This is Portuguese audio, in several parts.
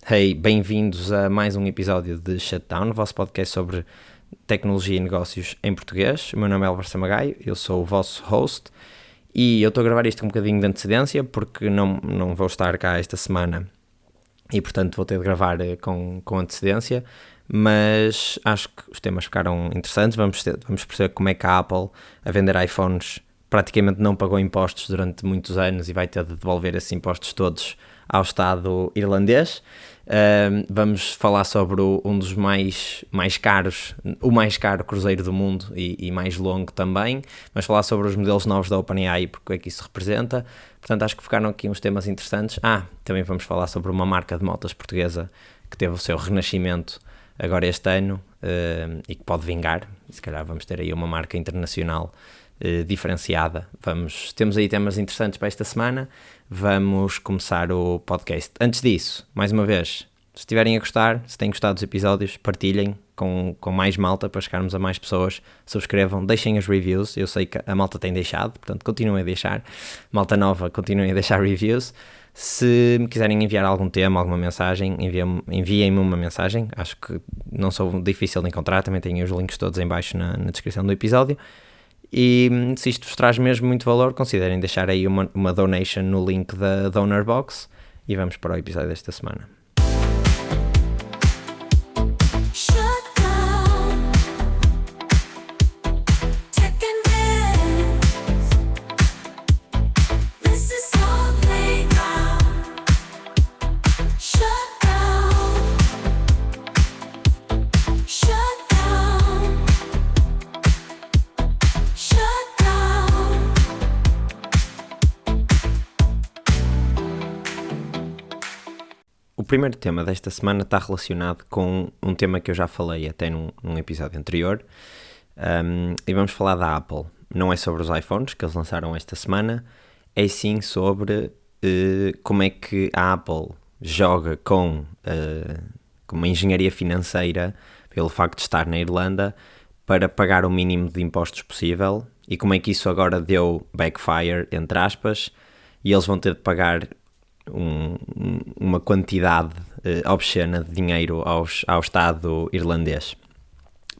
Hey, bem-vindos a mais um episódio de Shutdown, o vosso podcast sobre tecnologia e negócios em português. O meu nome é Álvaro Samagaio, eu sou o vosso host e eu estou a gravar isto com um bocadinho de antecedência porque não vou estar cá esta semana e, portanto, vou ter de gravar com antecedência, mas acho que os temas ficaram interessantes. Vamos perceber como é que a Apple, a vender iPhones, praticamente não pagou impostos durante muitos anos e vai ter de devolver esses impostos todos ao Estado irlandês. Vamos falar sobre um dos mais caros, o mais caro cruzeiro do mundo e mais longo também. Vamos falar sobre os modelos novos da OpenAI, porque é que isso representa. Portanto, acho que ficaram aqui uns temas interessantes. Também vamos falar sobre uma marca de motas portuguesa que teve o seu renascimento agora este ano e que pode vingar. Se calhar vamos ter aí uma marca internacional diferenciada. Temos aí temas interessantes para esta semana. Vamos começar o podcast. Antes disso, mais uma vez, se estiverem a gostar, se têm gostado dos episódios, partilhem com mais malta para chegarmos a mais pessoas. Subscrevam, deixem as reviews. Eu sei que a malta tem deixado, portanto continuem a deixar. Malta nova, continuem a deixar reviews. Se me quiserem enviar algum tema, alguma mensagem, enviem-me uma mensagem. Acho que não sou difícil de encontrar, também tenho os links todos em baixo na descrição do episódio. E se isto vos traz mesmo muito valor, considerem deixar aí uma donation no link da Donor Box e vamos para o episódio desta semana. O primeiro tema desta semana está relacionado com um tema que eu já falei até num episódio anterior, e vamos falar da Apple. Não é sobre os iPhones que eles lançaram esta semana, é sim sobre como é que a Apple joga com uma engenharia financeira pelo facto de estar na Irlanda para pagar o mínimo de impostos possível e como é que isso agora deu backfire, entre aspas, e eles vão ter de pagar uma quantidade obscena de dinheiro ao Estado irlandês.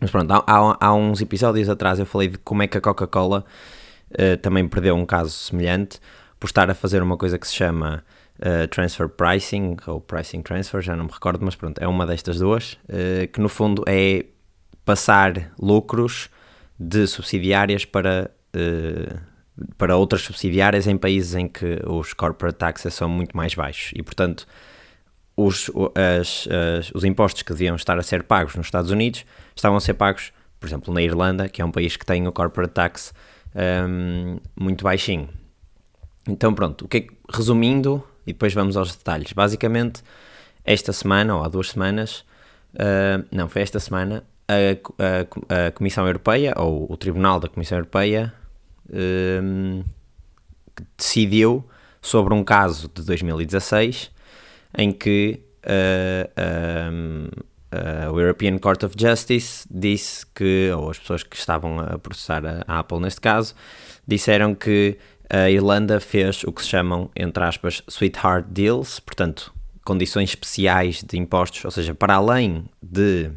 Mas pronto, há uns episódios atrás eu falei de como é que a Coca-Cola também perdeu um caso semelhante por estar a fazer uma coisa que se chama transfer pricing, ou pricing transfer, já não me recordo, mas pronto, é uma destas duas, que no fundo é passar lucros de subsidiárias para outras subsidiárias em países em que os corporate taxes são muito mais baixos e, portanto, os impostos que deviam estar a ser pagos nos Estados Unidos estavam a ser pagos, por exemplo, na Irlanda, que é um país que tem o corporate tax muito baixinho. Então, pronto, resumindo, e depois vamos aos detalhes. Basicamente, esta semana, ou há 2 semanas, foi esta semana, a Comissão Europeia, ou o Tribunal da Comissão Europeia, decidiu sobre um caso de 2016 em que o European Court of Justice disse que, ou as pessoas que estavam a processar a Apple neste caso, disseram que a Irlanda fez o que se chamam, entre aspas, sweetheart deals, portanto, condições especiais de impostos, ou seja, para além de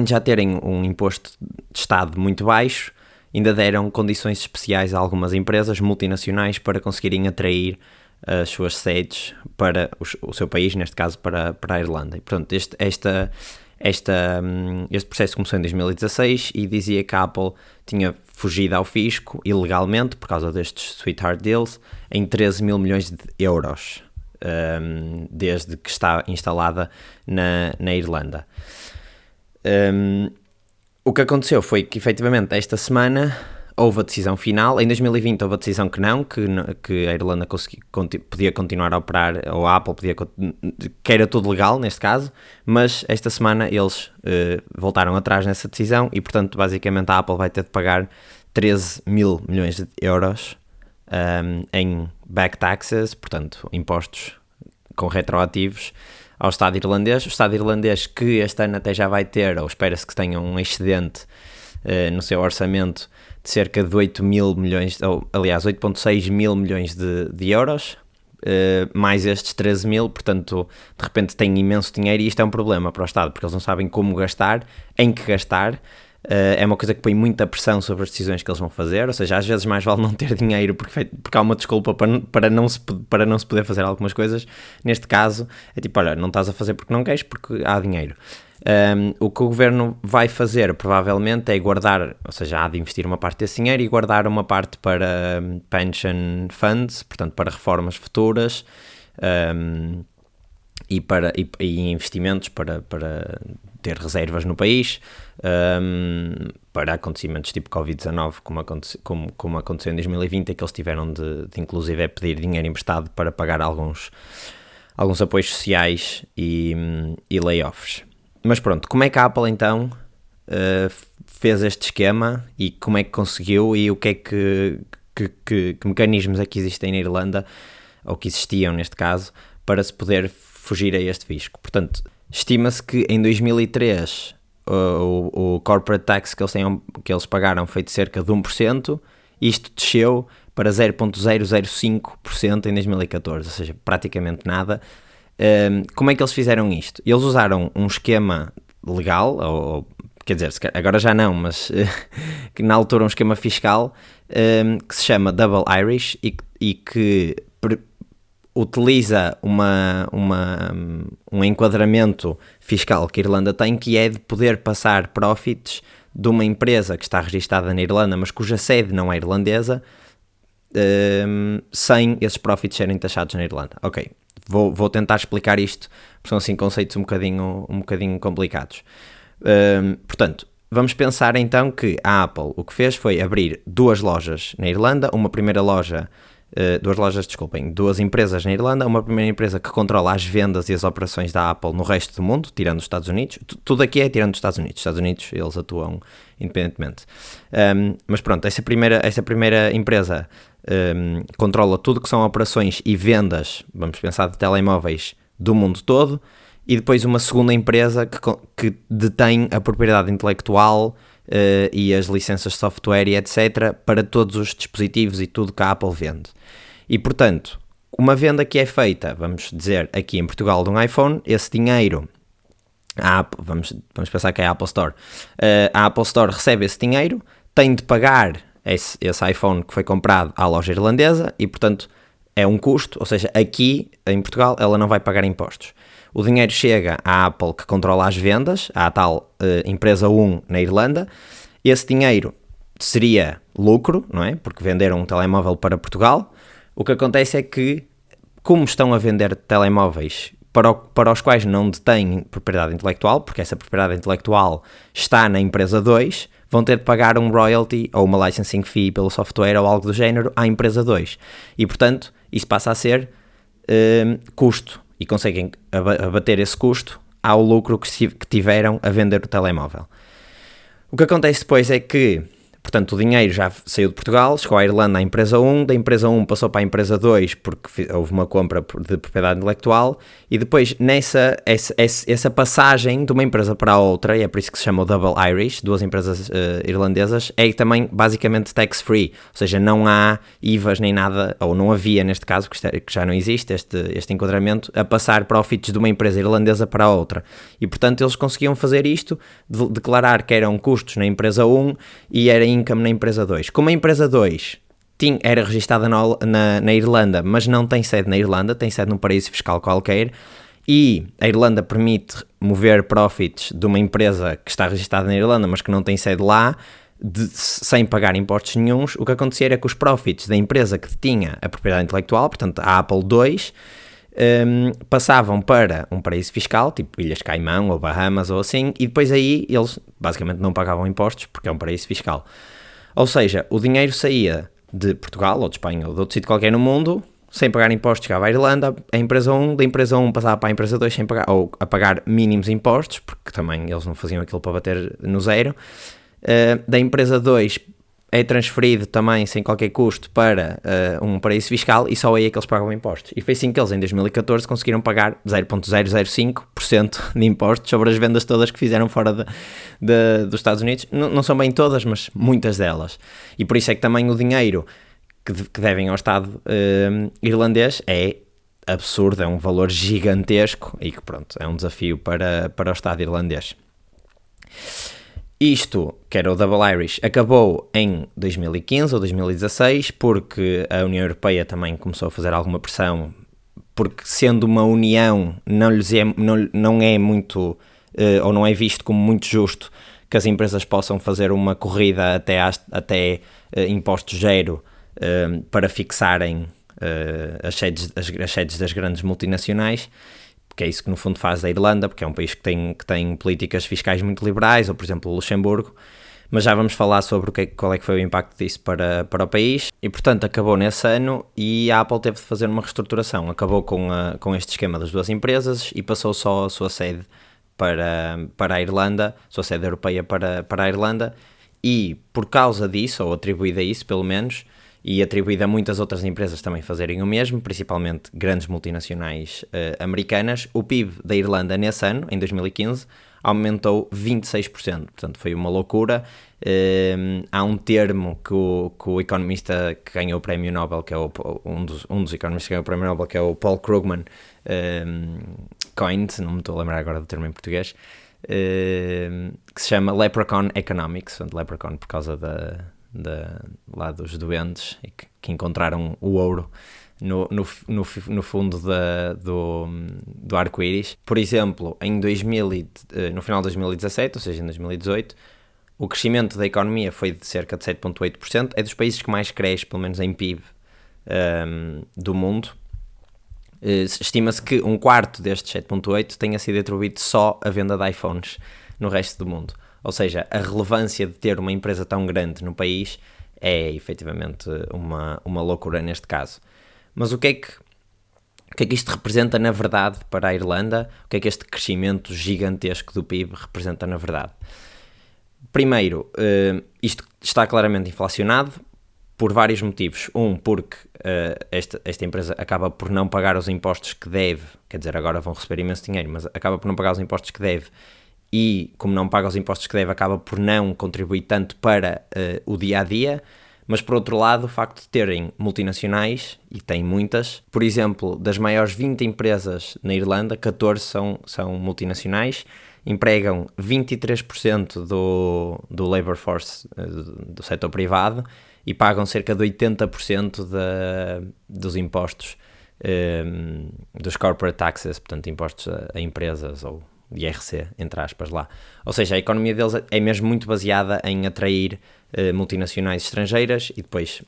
já terem um imposto de Estado muito baixo, ainda deram condições especiais a algumas empresas multinacionais para conseguirem atrair as suas sedes para o seu país, neste caso para a Irlanda. E, portanto, este processo começou em 2016 e dizia que a Apple tinha fugido ao fisco ilegalmente, por causa destes sweetheart deals, em 13 mil milhões de euros, desde que está instalada na Irlanda. O que aconteceu foi que, efetivamente, esta semana houve a decisão final. Em 2020 houve a decisão que a Irlanda podia continuar a operar, ou a Apple que era tudo legal neste caso, mas esta semana eles voltaram atrás nessa decisão e, portanto, basicamente a Apple vai ter de pagar 13 mil milhões de euros em back taxes, portanto, impostos com retroativos, ao Estado irlandês. O Estado irlandês, que este ano até já vai ter, ou espera-se que tenha um excedente no seu orçamento de cerca de 8 mil milhões, ou aliás 8,6 mil milhões de euros, mais estes 13 mil, portanto, de repente têm imenso dinheiro e isto é um problema para o Estado, porque eles não sabem como gastar, em que gastar. É uma coisa que põe muita pressão sobre as decisões que eles vão fazer, ou seja, às vezes mais vale não ter dinheiro porque há uma desculpa para não se poder fazer algumas coisas. Neste caso, é tipo, olha, não estás a fazer porque não queres, porque há dinheiro. O que o governo vai fazer, provavelmente, é guardar, ou seja, há de investir uma parte desse dinheiro e guardar uma parte para pension funds, portanto, para reformas futuras, e investimentos para ter reservas no país, para acontecimentos tipo Covid-19, como aconteceu em 2020, é que eles tiveram de inclusive pedir dinheiro emprestado para pagar alguns apoios sociais e layoffs. Mas pronto, como é que a Apple então fez este esquema e como é que conseguiu e o que é que mecanismos é que existem na Irlanda, ou que existiam neste caso, para se poder fugir a este fisco? Portanto, estima-se que em 2003 o corporate tax que eles pagaram foi de cerca de 1%, isto desceu para 0,005% em 2014, ou seja, praticamente nada. Como é que eles fizeram isto? Eles usaram um esquema legal, quer dizer, agora já não, mas que na altura um esquema fiscal que se chama Double Irish e que utiliza um enquadramento fiscal que a Irlanda tem, que é de poder passar profits de uma empresa que está registada na Irlanda, mas cuja sede não é irlandesa, sem esses profits serem taxados na Irlanda. Ok, vou tentar explicar isto, porque são assim conceitos um bocadinho complicados. Portanto, vamos pensar então que a Apple o que fez foi abrir duas lojas na Irlanda, duas empresas na Irlanda, uma primeira empresa que controla as vendas e as operações da Apple no resto do mundo, tirando os Estados Unidos. Tudo aqui é tirando os Estados Unidos. Os Estados Unidos, eles atuam independentemente. Mas pronto, essa primeira empresa controla tudo que são operações e vendas, vamos pensar, de telemóveis do mundo todo, e depois uma segunda empresa que detém a propriedade intelectual e as licenças de software e etc. para todos os dispositivos e tudo que a Apple vende. E, portanto, uma venda que é feita, vamos dizer, aqui em Portugal de um iPhone, esse dinheiro, vamos pensar que é a Apple Store, a Apple Store recebe esse dinheiro, tem de pagar esse iPhone que foi comprado à loja irlandesa e, portanto, é um custo, ou seja, aqui em Portugal ela não vai pagar impostos. O dinheiro chega à Apple, que controla as vendas, à tal empresa 1 na Irlanda. Esse dinheiro seria lucro, não é? Porque venderam um telemóvel para Portugal. O que acontece é que, como estão a vender telemóveis para os quais não detêm propriedade intelectual, porque essa propriedade intelectual está na empresa 2, vão ter de pagar um royalty ou uma licensing fee pelo software ou algo do género à empresa 2. E, portanto, isso passa a ser custo. E conseguem abater esse custo ao lucro que tiveram a vender o telemóvel. O que acontece depois é que, portanto, o dinheiro já saiu de Portugal, chegou à Irlanda à empresa 1, da empresa 1 passou para a empresa 2 porque houve uma compra de propriedade intelectual, e depois essa passagem de uma empresa para a outra, e é por isso que se chama o Double Irish, duas empresas irlandesas, é também basicamente tax-free, ou seja, não há IVAs nem nada, ou não havia neste caso, que já não existe este enquadramento, a passar profits de uma empresa irlandesa para a outra. E, portanto, eles conseguiam fazer isto, declarar que eram custos na empresa 1 e era income na empresa 2. Como a empresa 2 era registada na Irlanda, mas não tem sede na Irlanda, tem sede num paraíso fiscal qualquer, e a Irlanda permite mover profits de uma empresa que está registada na Irlanda, mas que não tem sede lá, sem pagar impostos nenhuns, o que acontecia era que os profits da empresa que tinha a propriedade intelectual, portanto a Apple 2, passavam para um paraíso fiscal, tipo Ilhas Caimão ou Bahamas ou assim, e depois aí eles basicamente não pagavam impostos porque é um paraíso fiscal. Ou seja, o dinheiro saía de Portugal ou de Espanha ou de outro sítio qualquer no mundo, sem pagar impostos, chegava à Irlanda, a empresa 1, da empresa 1 passava para a empresa 2 sem pagar, ou a pagar mínimos impostos, porque também eles não faziam aquilo para bater no zero. Da empresa 2 é transferido também sem qualquer custo para um paraíso fiscal, e só aí é que eles pagam impostos. E foi assim que eles em 2014 conseguiram pagar 0,005% de impostos sobre as vendas todas que fizeram fora dos Estados Unidos. Não são bem todas, mas muitas delas. E por isso é que também o dinheiro que devem ao Estado irlandês é absurdo, é um valor gigantesco e que pronto, é um desafio para o Estado irlandês. Isto, que era o Double Irish, acabou em 2015 ou 2016 porque a União Europeia também começou a fazer alguma pressão, porque sendo uma união não é muito, ou não é visto como muito justo que as empresas possam fazer uma corrida até imposto zero para fixarem as sedes das grandes multinacionais, que é isso que no fundo faz a Irlanda, porque é um país que tem políticas fiscais muito liberais, ou por exemplo o Luxemburgo, mas já vamos falar sobre qual é que foi o impacto disso para o país, e portanto acabou nesse ano e a Apple teve de fazer uma reestruturação, acabou com este esquema das duas empresas e passou só a sua sede para a Irlanda, a sua sede europeia para a Irlanda, e por causa disso, ou atribuída a isso pelo menos, e atribuída a muitas outras empresas também fazerem o mesmo, principalmente grandes multinacionais americanas, o PIB da Irlanda nesse ano, em 2015, aumentou 26%, portanto foi uma loucura. Há um termo que o economista que ganhou o Prémio Nobel, que é um dos economistas que ganhou o Prémio Nobel, que é o Paul Krugman, coined, não me estou a lembrar agora do termo em português, que se chama Leprechaun Economics, Leprechaun por causa lá dos duendes que encontraram o ouro no fundo do arco-íris. Por exemplo, no final de 2017, ou seja, em 2018, o crescimento da economia foi de cerca de 7,8%, é dos países que mais cresce, pelo menos em PIB, do mundo. Estima-se que um quarto destes 7,8% tenha sido atribuído só à venda de iPhones no resto do mundo. Ou seja, a relevância de ter uma empresa tão grande no país é efetivamente uma loucura neste caso. Mas o que é que isto representa na verdade para a Irlanda? O que é que este crescimento gigantesco do PIB representa na verdade? Primeiro, isto está claramente inflacionado por vários motivos. Porque esta empresa acaba por não pagar os impostos que deve, quer dizer, agora vão receber imenso dinheiro, mas acaba por não pagar os impostos que deve, e como não paga os impostos que deve, acaba por não contribuir tanto para o dia-a-dia. Mas por outro lado, o facto de terem multinacionais, e tem muitas, por exemplo, das maiores 20 empresas na Irlanda, 14 são multinacionais, empregam 23% do labor force do setor privado e pagam cerca de 80% dos impostos, dos corporate taxes, portanto impostos a empresas, ou IRC, entre aspas, lá. Ou seja, a economia deles é mesmo muito baseada em atrair multinacionais estrangeiras e depois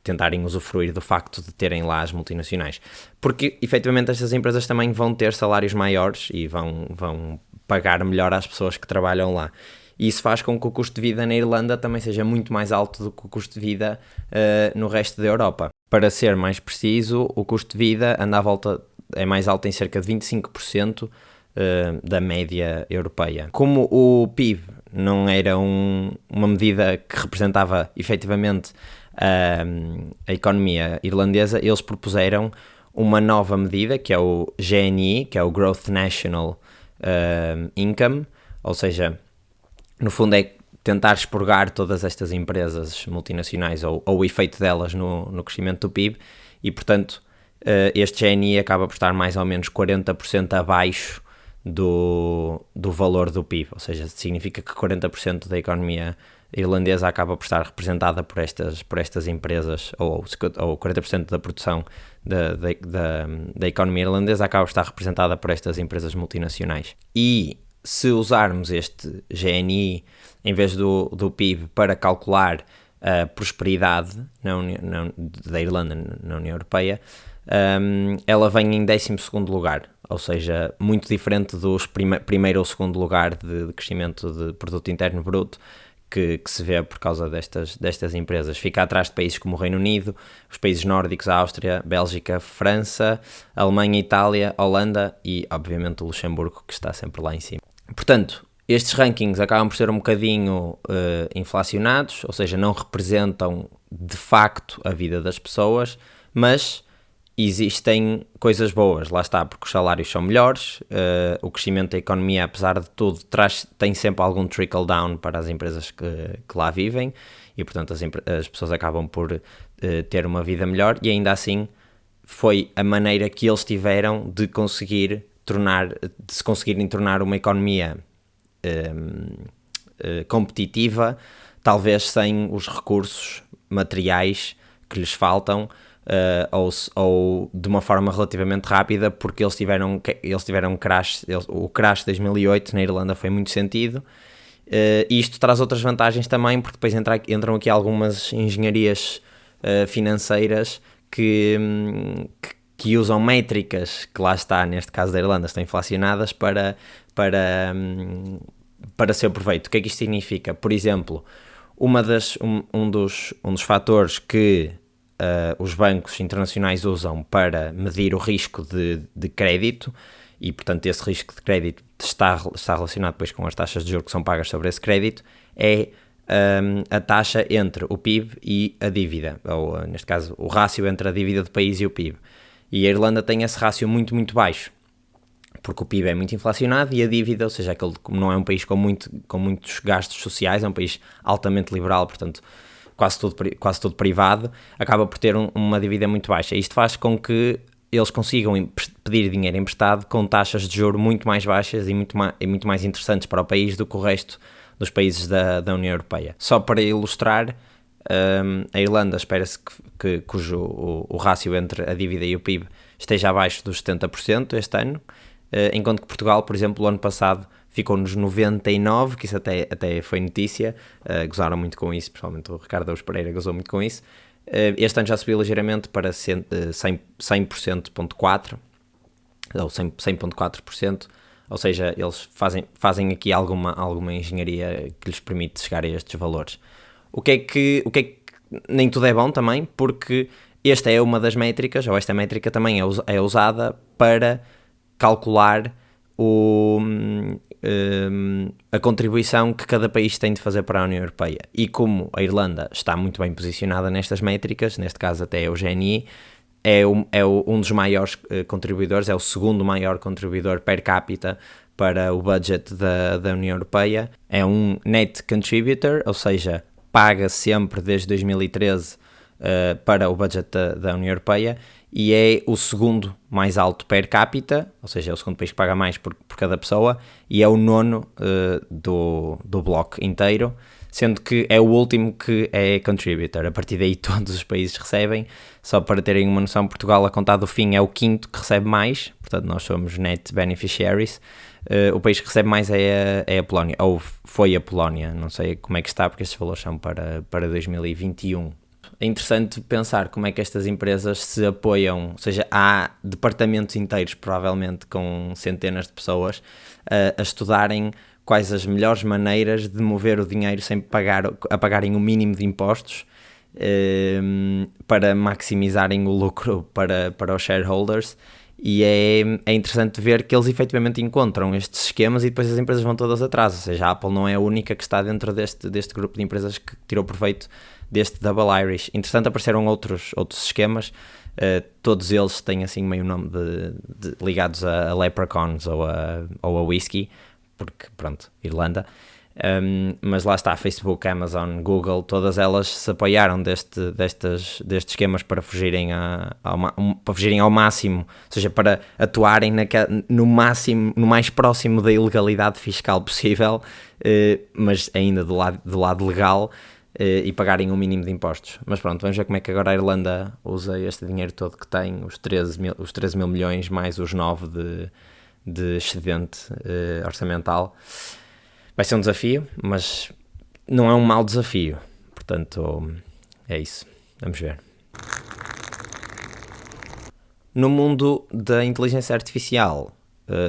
tentarem usufruir do facto de terem lá as multinacionais. Porque, efetivamente, estas empresas também vão ter salários maiores e vão pagar melhor às pessoas que trabalham lá. E isso faz com que o custo de vida na Irlanda também seja muito mais alto do que o custo de vida no resto da Europa. Para ser mais preciso, o custo de vida é mais alto em cerca de 25% da média europeia. Como o PIB não era uma medida que representava efetivamente a economia irlandesa, eles propuseram uma nova medida, que é o GNI, que é o Growth National Income, ou seja, no fundo é tentar expurgar todas estas empresas multinacionais ou o efeito delas no crescimento do PIB, e portanto este GNI acaba por estar mais ou menos 40% abaixo do valor do PIB, ou seja, significa que 40% da economia irlandesa acaba por estar representada por estas empresas, ou 40% da produção da economia irlandesa acaba por estar representada por estas empresas multinacionais. E se usarmos este GNI em vez do PIB para calcular a prosperidade da Irlanda na União Europeia, ela vem em 12º lugar, ou seja, muito diferente dos primeiro ou segundo lugar de crescimento de produto interno bruto que se vê por causa destas empresas. Fica atrás de países como o Reino Unido, os países nórdicos, a Áustria, Bélgica, França, Alemanha, Itália, Holanda e, obviamente, o Luxemburgo, que está sempre lá em cima. Portanto, estes rankings acabam por ser um bocadinho inflacionados, ou seja, não representam de facto a vida das pessoas, mas existem coisas boas, lá está, porque os salários são melhores, o crescimento da economia, apesar de tudo, tem sempre algum trickle-down para as empresas que lá vivem, e portanto as pessoas acabam por ter uma vida melhor, e ainda assim foi a maneira que eles tiveram de se conseguirem tornar uma economia competitiva, talvez sem os recursos materiais que lhes faltam, ou de uma forma relativamente rápida, porque eles tiveram um crash. O crash de 2008 na Irlanda foi muito sentido. E isto traz outras vantagens também, porque depois entram aqui algumas engenharias financeiras que usam métricas que, lá está, neste caso da Irlanda, estão inflacionadas para seu proveito. O que é que isto significa? Por exemplo, um dos fatores que os bancos internacionais usam para medir o risco de crédito, e portanto esse risco de crédito está relacionado depois com as taxas de juros que são pagas sobre esse crédito, é a taxa entre o PIB e a dívida, ou neste caso o rácio entre a dívida do país e o PIB. E a Irlanda tem esse rácio muito, muito baixo, porque o PIB é muito inflacionado e a dívida, ou seja, como não é um país com muitos gastos sociais, é um país altamente liberal, portanto quase tudo privado, acaba por ter uma dívida muito baixa. Isto faz com que eles consigam pedir dinheiro emprestado com taxas de juros muito mais baixas e muito mais interessantes para o país do que o resto dos países da União Europeia. Só para ilustrar, a Irlanda espera-se cujo o rácio entre a dívida e o PIB esteja abaixo dos 70% este ano, enquanto que Portugal, por exemplo, o ano passado ficou nos 99%, que isso até foi notícia, gozaram muito com isso, principalmente o Ricardo Araújo Pereira gozou muito com isso. Este ano já subiu ligeiramente para 100,4%, ou 100,4%, ou seja, eles fazem aqui alguma engenharia que lhes permite chegar a estes valores. O que é que nem tudo é bom também, porque esta é uma das métricas, ou esta métrica também é usada para calcular a contribuição que cada país tem de fazer para a União Europeia. E como a Irlanda está muito bem posicionada nestas métricas, neste caso até o GNI, é um dos maiores contribuidores, é o segundo maior contribuidor per capita para o budget da União Europeia. É um net contributor, ou seja, paga sempre desde 2013 para o budget da União Europeia, e é o segundo mais alto per capita, ou seja, é o segundo país que paga mais por cada pessoa, e é o nono do bloco inteiro, sendo que é o último que é contributor. A partir daí todos os países recebem. Só para terem uma noção, Portugal, a contar do fim, é o quinto que recebe mais, portanto nós somos net beneficiaries. O país que recebe mais é a Polónia, ou foi a Polónia, não sei como é que está, porque estes valores são para 2021. É interessante pensar como é que estas empresas se apoiam, ou seja, há departamentos inteiros, provavelmente com centenas de pessoas, a estudarem quais as melhores maneiras de mover o dinheiro sem pagarem o mínimo de impostos, para maximizarem o lucro para os shareholders. E é interessante ver que eles efetivamente encontram estes esquemas e depois as empresas vão todas atrás, ou seja, a Apple não é a única que está dentro deste grupo de empresas que tirou proveito deste Double Irish. Entretanto, apareceram outros esquemas, todos eles têm assim meio nome ligados a leprechauns ou a whisky, porque pronto, Irlanda. Mas lá está, Facebook, Amazon, Google, todas elas se apoiaram destes esquemas para fugirem ao máximo, ou seja, para atuarem no mais próximo da ilegalidade fiscal possível, mas ainda do lado legal, e pagarem o mínimo de impostos. Mas pronto, vamos ver como é que agora a Irlanda usa este dinheiro todo que tem, os 13 mil milhões mais os 9 de excedente orçamental. Vai ser um desafio, mas não é um mau desafio. Portanto, é isso. Vamos ver. No mundo da inteligência artificial,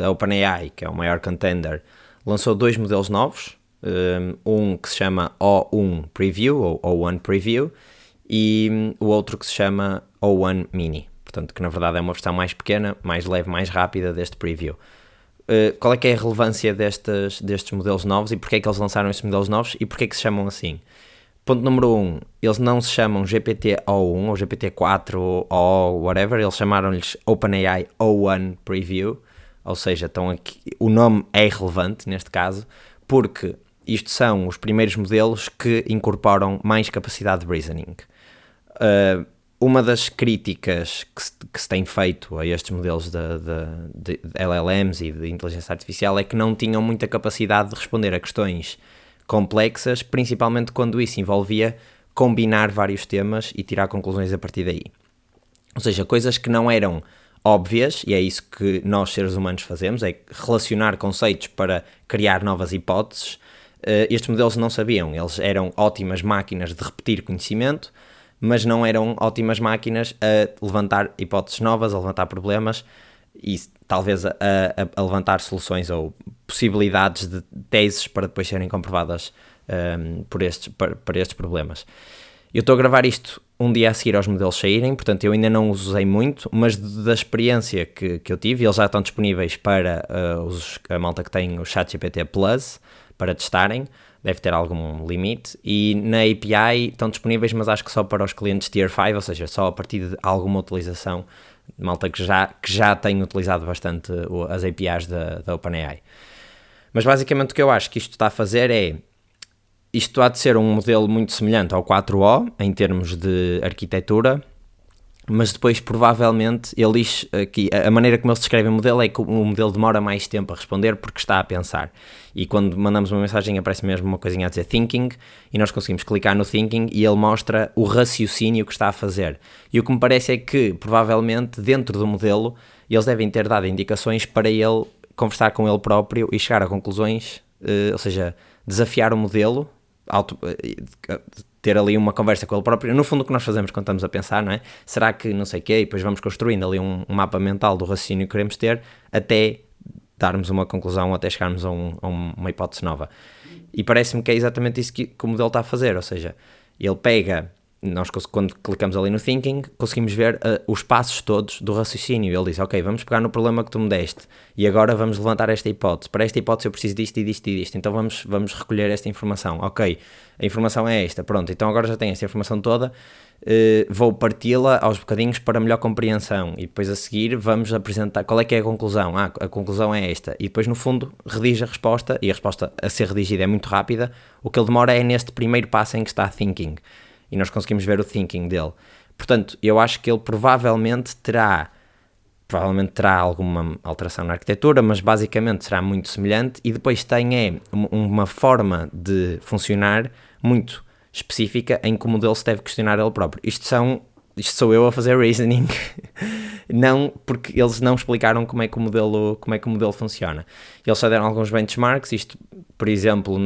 a OpenAI, que é o maior contender, lançou 2 modelos novos. Um que se chama O1 Preview, ou O1 Preview, e o outro que se chama O1 Mini. Portanto, que na verdade é uma versão mais pequena, mais leve, mais rápida deste Preview. Qual é que é a relevância destes modelos novos e porque é que eles lançaram estes modelos novos e porque é que se chamam assim? Ponto número 1, eles não se chamam GPT-O1 ou GPT-4 ou whatever, eles chamaram-lhes OpenAI O1 Preview, ou seja, o nome é relevante neste caso, porque isto são os primeiros modelos que incorporam mais capacidade de reasoning. uma das críticas que se tem feito a estes modelos de LLMs e de inteligência artificial é que não tinham muita capacidade de responder a questões complexas, principalmente quando isso envolvia combinar vários temas e tirar conclusões a partir daí. Ou seja, coisas que não eram óbvias, e é isso que nós seres humanos fazemos, é relacionar conceitos para criar novas hipóteses. Estes modelos não sabiam, eles eram ótimas máquinas de repetir conhecimento, mas não eram ótimas máquinas a levantar hipóteses novas, a levantar problemas e talvez a levantar soluções ou possibilidades de teses para depois serem comprovadas para estes problemas. Eu estou a gravar isto um dia a seguir aos modelos saírem, portanto eu ainda não os usei muito, mas da experiência que eu tive, eles já estão disponíveis para a malta que tem o ChatGPT Plus para testarem, deve ter algum limite, e na API estão disponíveis, mas acho que só para os clientes Tier 5, ou seja, só a partir de alguma utilização, malta que já tem utilizado bastante as APIs da OpenAI. Mas basicamente o que eu acho que isto está a fazer é, isto há de ser um modelo muito semelhante ao 4O, em termos de arquitetura, mas depois provavelmente ele diz aqui, a maneira como ele descreve o modelo é que o modelo demora mais tempo a responder porque está a pensar. E quando mandamos uma mensagem aparece mesmo uma coisinha a dizer thinking, e nós conseguimos clicar no thinking e ele mostra o raciocínio que está a fazer. E o que me parece é que provavelmente dentro do modelo eles devem ter dado indicações para ele conversar com ele próprio e chegar a conclusões, ou seja, desafiar o modelo, ter ali uma conversa com ele próprio. No fundo o que nós fazemos quando estamos a pensar, não é? Será que não sei o quê? E depois vamos construindo ali um mapa mental do raciocínio que queremos ter até darmos uma conclusão, até chegarmos a uma hipótese nova. E parece-me que é exatamente isso que o modelo está a fazer, ou seja, ele pega, nós quando clicamos ali no thinking, conseguimos ver os passos todos do raciocínio. Ele diz, ok, vamos pegar no problema que tu me deste e agora vamos levantar esta hipótese. Para esta hipótese eu preciso disto e disto e disto, então vamos recolher esta informação. Ok, a informação é esta, pronto, então agora já tenho esta informação toda, vou parti-la aos bocadinhos para melhor compreensão e depois a seguir vamos apresentar qual é que é a conclusão. A conclusão é esta, e depois no fundo redige a resposta, e a resposta a ser redigida é muito rápida. O que ele demora é neste primeiro passo em que está thinking, e nós conseguimos ver o thinking dele. Portanto, eu acho que ele provavelmente terá alguma alteração na arquitetura, mas basicamente será muito semelhante, e depois tem uma forma de funcionar muito específica em que o modelo se deve questionar ele próprio. Isto sou eu a fazer reasoning, não, porque eles não explicaram como é que o modelo funciona. Eles só deram alguns benchmarks, isto, por exemplo,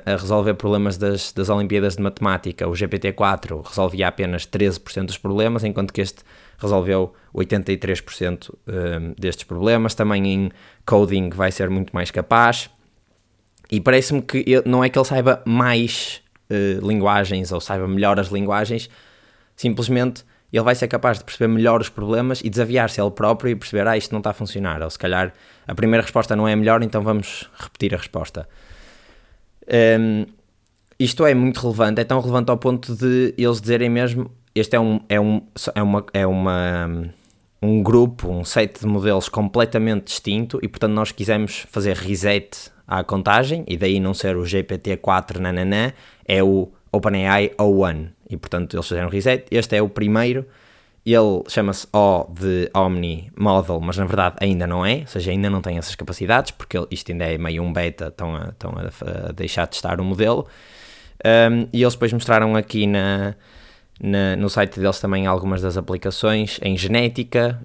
a resolver problemas das Olimpíadas de Matemática, o GPT-4 resolvia apenas 13% dos problemas, enquanto que este resolveu 83% destes problemas. Também em coding vai ser muito mais capaz, e parece-me que não é que ele saiba mais linguagens ou saiba melhor as linguagens, simplesmente ele vai ser capaz de perceber melhor os problemas e desafiar-se ele próprio e perceber, isto não está a funcionar, ou se calhar a primeira resposta não é a melhor, então vamos repetir a resposta. Isto é muito relevante, é tão relevante ao ponto de eles dizerem mesmo, este é um grupo, um set de modelos completamente distinto, e portanto nós quisemos fazer reset à contagem, e daí não ser o GPT-4 nananã, é o OpenAI O1, e portanto eles fizeram reset. Este é o primeiro, ele chama-se O de Omni Model, mas na verdade ainda não é, ou seja, ainda não tem essas capacidades, porque isto ainda é meio um beta, estão a deixar de testar o modelo. E eles depois mostraram aqui no site deles também algumas das aplicações em genética,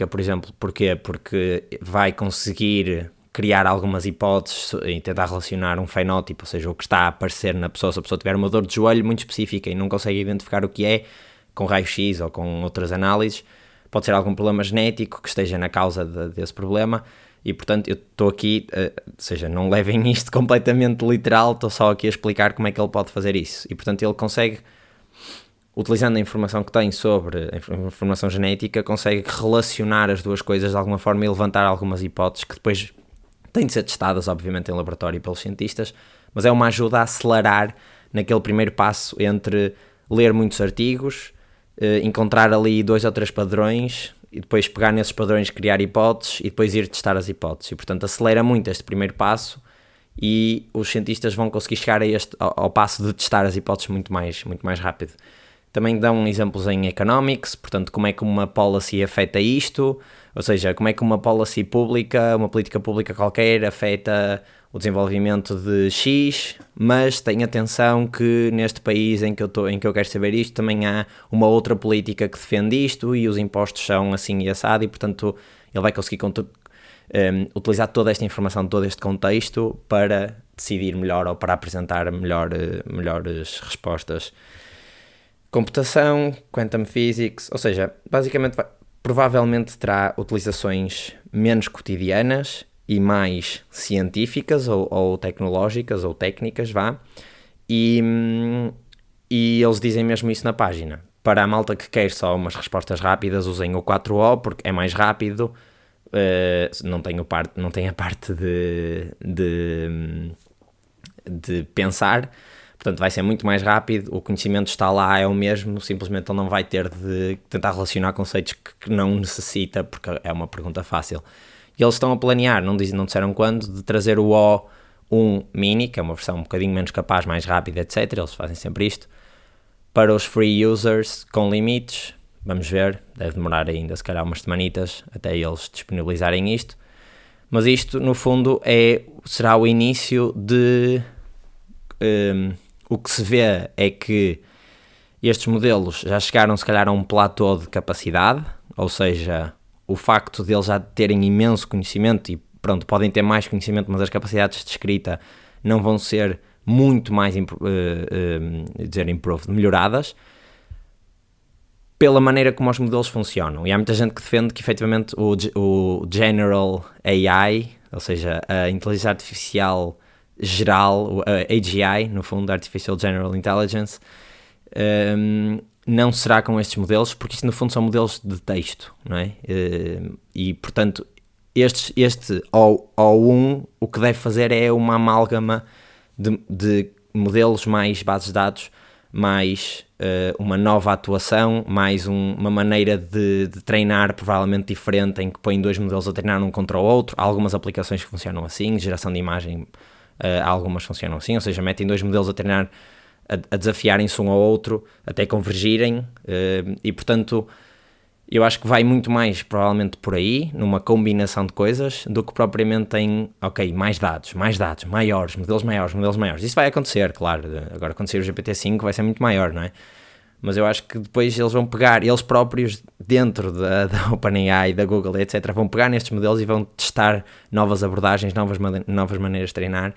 por exemplo, porquê? Porque vai conseguir criar algumas hipóteses e tentar relacionar um fenótipo, ou seja, o que está a aparecer na pessoa. Se a pessoa tiver uma dor de joelho muito específica e não consegue identificar o que é, com raio-x ou com outras análises, pode ser algum problema genético que esteja na causa desse problema. E portanto eu estou aqui, ou seja, não levem isto completamente literal, estou só aqui a explicar como é que ele pode fazer isso. E portanto ele consegue, utilizando a informação que tem sobre a informação genética, consegue relacionar as duas coisas de alguma forma e levantar algumas hipóteses que depois têm de ser testadas, obviamente, em laboratório pelos cientistas, mas é uma ajuda a acelerar naquele primeiro passo entre ler muitos artigos, encontrar ali 2 ou 3 padrões e depois pegar nesses padrões, criar hipóteses e depois ir testar as hipóteses. E, portanto, acelera muito este primeiro passo e os cientistas vão conseguir chegar ao passo de testar as hipóteses muito mais rápido. Também dão exemplos em economics, portanto, como é que uma policy afeta isto, ou seja, como é que uma policy pública, uma política pública qualquer afeta o desenvolvimento de X, mas tenha atenção que neste país em que eu quero saber isto, também há uma outra política que defende isto e os impostos são assim e assado, e portanto ele vai conseguir utilizar toda esta informação, todo este contexto para decidir melhor ou para apresentar melhores respostas. Computação, Quantum Physics, ou seja, basicamente provavelmente terá utilizações menos cotidianas e mais científicas ou tecnológicas ou técnicas, e eles dizem mesmo isso na página. Para a malta que quer só umas respostas rápidas, usem o 4O porque é mais rápido, não tem a parte de pensar. Portanto, vai ser muito mais rápido, o conhecimento está lá, é o mesmo, simplesmente ele não vai ter de tentar relacionar conceitos que não necessita, porque é uma pergunta fácil. E eles estão a planear, não disseram quando, de trazer o O1 Mini, que é uma versão um bocadinho menos capaz, mais rápida, etc. Eles fazem sempre isto, para os free users com limites. Vamos ver, deve demorar ainda se calhar umas semanitas até eles disponibilizarem isto. Mas isto, no fundo, será o início de... o que se vê é que estes modelos já chegaram se calhar a um platô de capacidade, ou seja, o facto de eles já terem imenso conhecimento e pronto, podem ter mais conhecimento, mas as capacidades de escrita não vão ser muito mais melhoradas pela maneira como os modelos funcionam. E há muita gente que defende que efetivamente o General AI, ou seja, a inteligência artificial geral, a AGI, no fundo, Artificial General Intelligence, não será com estes modelos, porque isto no fundo são modelos de texto, não é? E portanto, este O1, o que deve fazer é uma amálgama de modelos mais bases de dados, mais uma nova atuação, mais uma maneira de treinar provavelmente diferente, em que põe dois modelos a treinar um contra o outro. Há algumas aplicações que funcionam assim, geração de imagem, algumas funcionam assim, ou seja, metem dois modelos a treinar, a desafiarem-se um ao outro, até convergirem, e portanto eu acho que vai muito mais provavelmente por aí, numa combinação de coisas, do que propriamente em, mais dados, maiores, modelos maiores. Isso vai acontecer, claro, agora quando sair o GPT-5 vai ser muito maior, não é? Mas eu acho que depois eles vão pegar, eles próprios dentro da OpenAI, da Google, etc., vão pegar nestes modelos e vão testar novas abordagens, novas maneiras de treinar,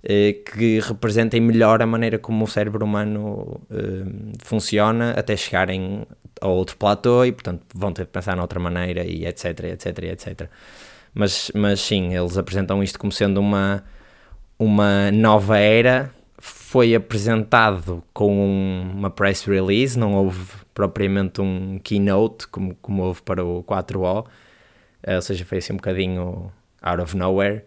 que representem melhor a maneira como o cérebro humano funciona, até chegarem a outro platô, e portanto vão ter de pensar noutra maneira, e etc. Mas sim, eles apresentam isto como sendo uma nova era. Foi apresentado com uma press release, não houve propriamente um keynote como houve para o 4O, ou seja, foi assim um bocadinho out of nowhere.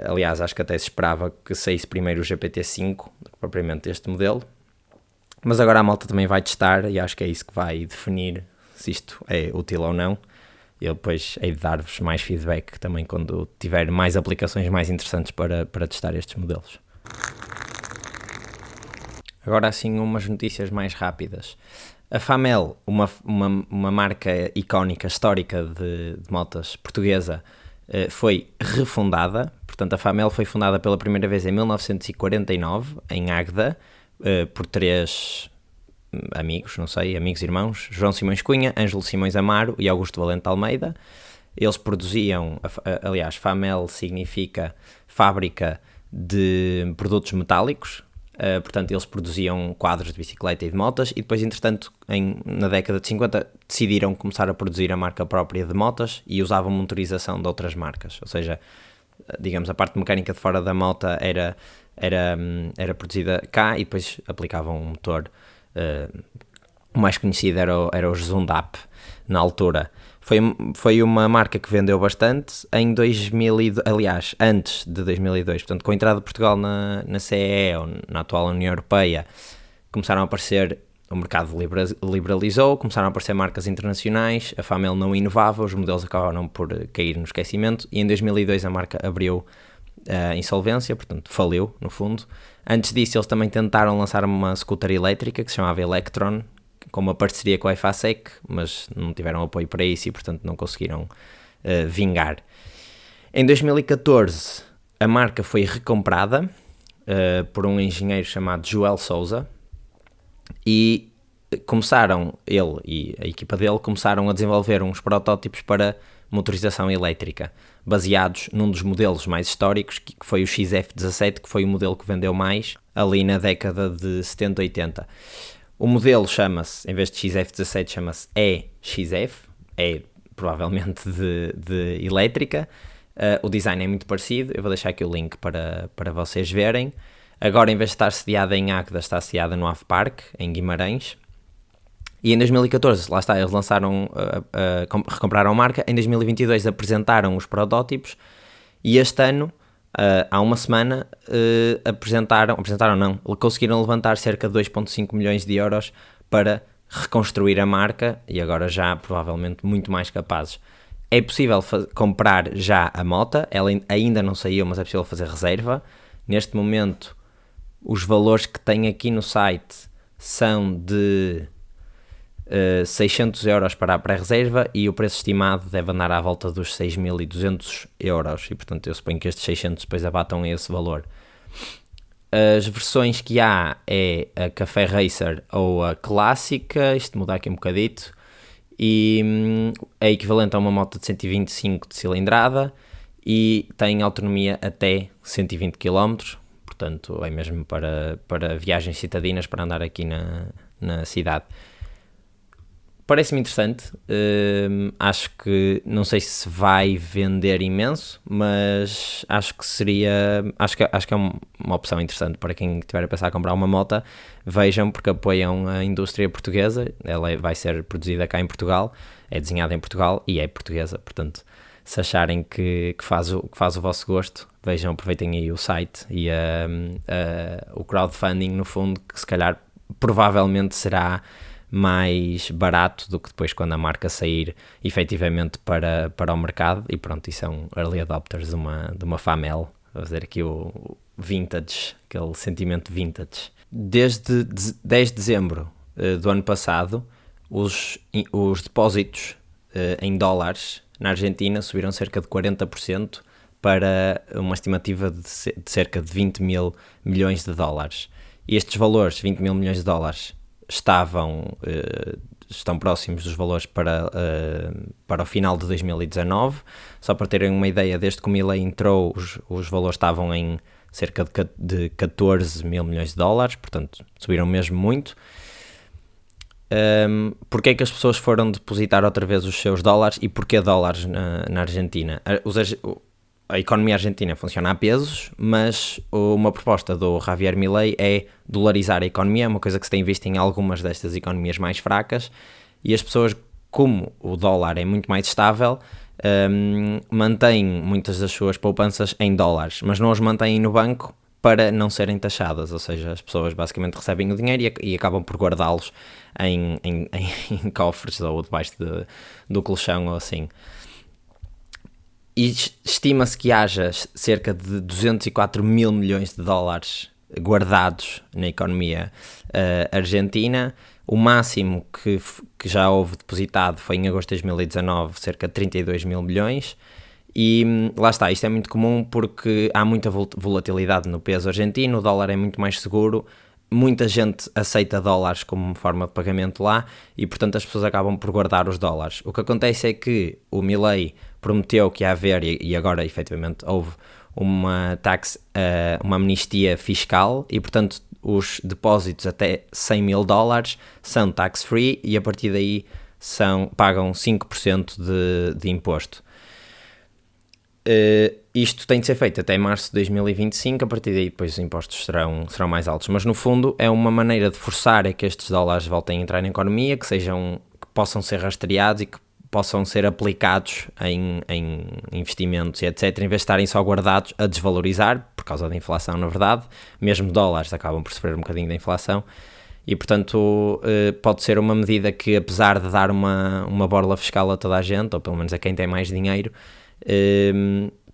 Aliás, acho que até se esperava que saísse primeiro o GPT-5 do que propriamente este modelo, mas agora a malta também vai testar e acho que é isso que vai definir se isto é útil ou não. Eu depois hei de dar-vos mais feedback também quando tiver mais aplicações mais interessantes para testar estes modelos. Agora assim umas notícias mais rápidas. A Famel, uma marca icónica, histórica de motas portuguesa, foi refundada. Portanto, a Famel foi fundada pela primeira vez em 1949, em Águeda, por três amigos, amigos irmãos, João Simões Cunha, Ângelo Simões Amaro e Augusto Valente Almeida. Eles produziam, aliás, Famel significa fábrica de produtos metálicos. Portanto, eles produziam quadros de bicicleta e de motas, e depois, entretanto, na década de 50, decidiram começar a produzir a marca própria de motas e usavam motorização de outras marcas. Ou seja, digamos, a parte mecânica de fora da moto era produzida cá, e depois aplicavam um motor. O mais conhecido era o Zundap, na altura. Foi uma marca que vendeu bastante em 2002, aliás, antes de 2002, portanto, com a entrada de Portugal na CEE, ou na atual União Europeia, começaram a aparecer, o mercado liberalizou, começaram a aparecer marcas internacionais, a Famel não inovava, os modelos acabaram por cair no esquecimento, e em 2002 a marca abriu a insolvência, portanto faliu no fundo. Antes disso eles também tentaram lançar uma scooter elétrica que se chamava Electron, com uma parceria com a EFASEC, mas não tiveram apoio para isso e portanto não conseguiram vingar. Em 2014 a marca foi recomprada por um engenheiro chamado Joel Souza e ele e a equipa dele começaram a desenvolver uns protótipos para motorização elétrica, baseados num dos modelos mais históricos, que foi o XF17, que foi o modelo que vendeu mais ali na década de 70, 80. O modelo chama-se, em vez de XF17, chama-se EXF, é provavelmente de elétrica. O design é muito parecido, eu vou deixar aqui o link para vocês verem. Agora, em vez de estar sediada em Águeda, está sediada no Ave Parque, em Guimarães. E em 2014, lá está, eles lançaram, recompraram a marca. Em 2022 apresentaram os protótipos e este ano, há uma semana, conseguiram levantar cerca de 2,5 milhões de euros para reconstruir a marca e agora já provavelmente muito mais capazes. É possível comprar já a moto, ela ainda não saiu, mas é possível fazer reserva. Neste momento, os valores que tem aqui no site são de 600 euros para a pré-reserva e o preço estimado deve andar à volta dos 6.200 euros e portanto eu suponho que estes 600 depois abatam esse valor. As versões que há é a Café Racer ou a Clássica, isto muda aqui um bocadito, e é equivalente a uma moto de 125 de cilindrada e tem autonomia até 120 km, portanto é mesmo para viagens citadinas, para andar aqui na cidade. Parece-me interessante, acho que, não sei se vai vender imenso, mas acho que é uma opção interessante para quem estiver a pensar em comprar uma moto. Vejam, porque apoiam a indústria portuguesa, ela vai ser produzida cá em Portugal, é desenhada em Portugal e é portuguesa, portanto, se acharem que faz o vosso gosto, vejam, aproveitem aí o site e o crowdfunding, no fundo, que se calhar, provavelmente será mais barato do que depois quando a marca sair efetivamente para o mercado e pronto, e são early adopters de uma Famel, vou fazer aqui o vintage, aquele sentimento vintage. Desde 10 de dezembro do ano passado, os depósitos em dólares na Argentina subiram cerca de 40% para uma estimativa de cerca de 20 mil milhões de dólares. E estes valores, 20 mil milhões de dólares, estão próximos dos valores para o final de 2019. Só para terem uma ideia, desde que o Milei entrou, os valores estavam em cerca de 14 mil milhões de dólares, portanto subiram mesmo muito. Porquê é que as pessoas foram depositar outra vez os seus dólares e porquê dólares na Argentina? A economia argentina funciona a pesos, mas uma proposta do Javier Milei é dolarizar a economia, é uma coisa que se tem visto em algumas destas economias mais fracas, e as pessoas, como o dólar é muito mais estável, mantêm muitas das suas poupanças em dólares, mas não as mantêm no banco para não serem taxadas, ou seja, as pessoas basicamente recebem o dinheiro e acabam por guardá-los em cofres ou debaixo do colchão ou assim. E estima-se que haja cerca de 204 mil milhões de dólares guardados na economia argentina. O máximo que já houve depositado foi em agosto de 2019, cerca de 32 mil milhões. E lá está, isto é muito comum porque há muita volatilidade no peso argentino, o dólar é muito mais seguro, muita gente aceita dólares como forma de pagamento lá e, portanto, as pessoas acabam por guardar os dólares. O que acontece é que o Milei prometeu que ia haver, e agora efetivamente houve, uma amnistia fiscal e, portanto, os depósitos até 100 mil dólares são tax-free e a partir daí pagam 5% de imposto. Isto tem de ser feito até março de 2025, a partir daí depois os impostos serão mais altos, mas no fundo é uma maneira de forçar a que estes dólares voltem a entrar na economia, que possam ser rastreados e que possam ser aplicados em investimentos e etc, em vez de estarem só guardados a desvalorizar, por causa da inflação na verdade, mesmo dólares acabam por sofrer um bocadinho da inflação, e portanto pode ser uma medida que, apesar de dar uma borla fiscal a toda a gente, ou pelo menos a quem tem mais dinheiro,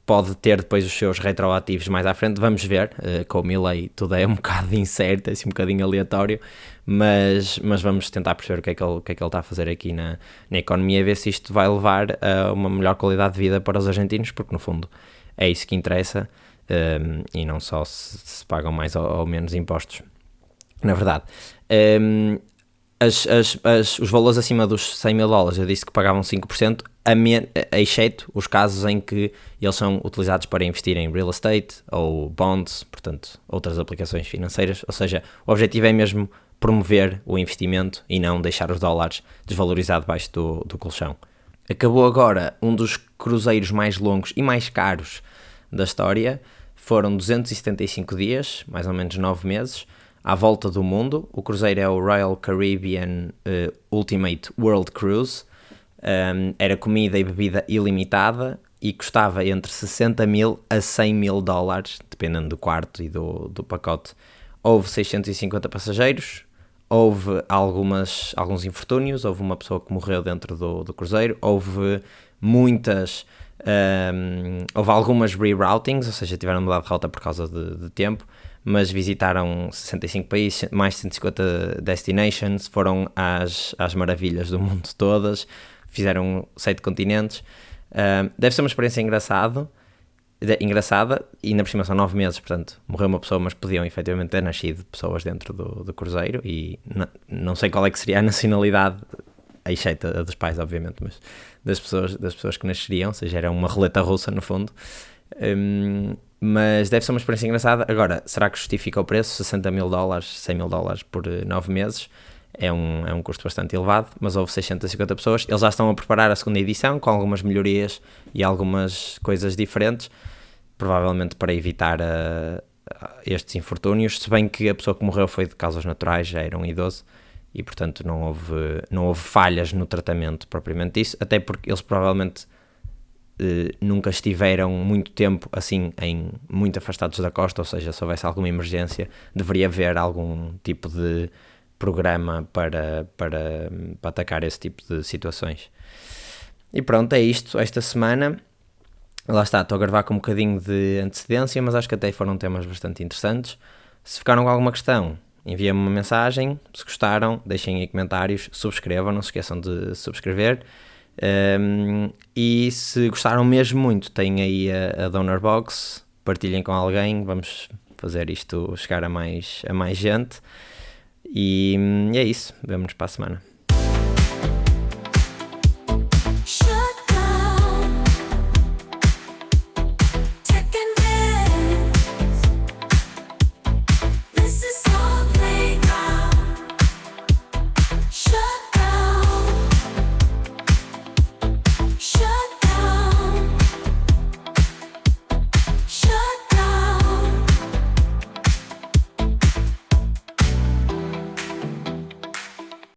pode ter depois os seus retroativos mais à frente, vamos ver, com o Milley tudo é um bocado incerto, é assim um bocadinho aleatório, mas vamos tentar perceber o que é que ele está a fazer aqui na economia e ver se isto vai levar a uma melhor qualidade de vida para os argentinos, porque no fundo é isso que interessa, e não só se pagam mais ou menos impostos, na verdade. Os valores acima dos 100 mil dólares, eu disse que pagavam 5%, exceto os casos em que eles são utilizados para investir em real estate ou bonds, portanto, outras aplicações financeiras. Ou seja, o objetivo é mesmo promover o investimento e não deixar os dólares desvalorizados debaixo do colchão. Acabou agora um dos cruzeiros mais longos e mais caros da história. Foram 275 dias, mais ou menos 9 meses, à volta do mundo. O cruzeiro é o Royal Caribbean Ultimate World Cruise. Era comida e bebida ilimitada e custava entre 60 mil a 100 mil dólares, dependendo do quarto e do pacote. Houve 650 passageiros, houve alguns infortúnios, houve uma pessoa que morreu dentro do cruzeiro, houve algumas reroutings, ou seja, tiveram de mudar de rota por causa de tempo, mas visitaram 65 países, mais de 150 destinations, foram às maravilhas do mundo todas, fizeram 7 continentes. Deve ser uma experiência engraçada, e ainda por cima são 9 meses, portanto, morreu uma pessoa, mas podiam efetivamente ter nascido pessoas dentro do cruzeiro, e não sei qual é que seria a nacionalidade, exceto a dos pais, obviamente, mas das pessoas que nasceriam, ou seja, era uma roleta russa, no fundo. Mas deve ser uma experiência engraçada. Agora, será que justifica o preço? 60 mil dólares, 100 mil dólares por 9 meses é um custo bastante elevado, mas houve 650 pessoas. Eles já estão a preparar a segunda edição com algumas melhorias e algumas coisas diferentes, provavelmente para evitar estes infortúnios, se bem que a pessoa que morreu foi de causas naturais, já era um idoso, e portanto não houve falhas no tratamento propriamente disso, até porque eles provavelmente nunca estiveram muito tempo assim muito afastados da costa, ou seja, se houvesse alguma emergência deveria haver algum tipo de programa para atacar esse tipo de situações. E pronto, é isto esta semana. Lá está, estou a gravar com um bocadinho de antecedência, mas acho que até foram temas bastante interessantes. Se ficaram com alguma questão, enviem-me uma mensagem. Se gostaram, deixem aí comentários, subscrevam, não se esqueçam de subscrever. E se gostaram mesmo muito, têm aí a Donor Box, partilhem com alguém, vamos fazer isto chegar a mais gente. E é isso, vemo-nos para a semana.